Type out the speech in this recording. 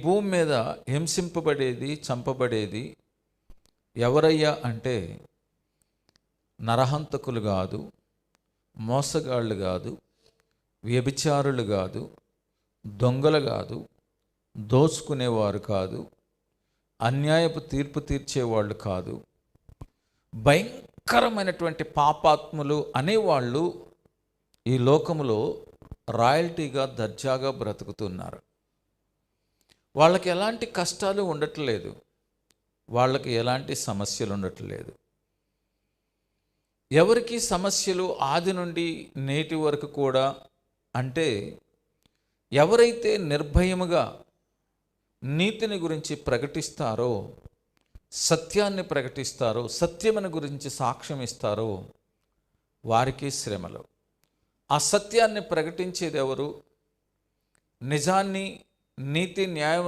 భూమి మీద హింసింపబడేది, చంపబడేది ఎవరయ్యా అంటే నరహంతకులు కాదు, మోసగాళ్ళు కాదు, వ్యభిచారులు కాదు, దొంగలు కాదు, దోచుకునేవారు కాదు, అన్యాయపు తీర్పు తీర్చేవాళ్ళు కాదు, భయంకరమైనటువంటి పాపాత్ములు అనేవాళ్ళు ఈ లోకములో రాయల్టీగా దర్జాగా బ్రతుకుతున్నారు. వాళ్ళకి ఎలాంటి కష్టాలు ఉండట్లేదు, వాళ్ళకి ఎలాంటి సమస్యలు ఉండట్లేదు. ఎవరికి సమస్యలు ఆది నుండి నేటి వరకు కూడా అంటే ఎవరైతే నిర్భయముగా నీతిని గురించి ప్రకటిస్తారో, సత్యాన్ని ప్రకటిస్తారో, సత్యముని గురించి సాక్ష్యం ఇస్తారో వారికి శ్రమలు. ఆ సత్యాన్ని ప్రకటించేది ఎవరు? నిజాన్ని, నీతి, న్యాయం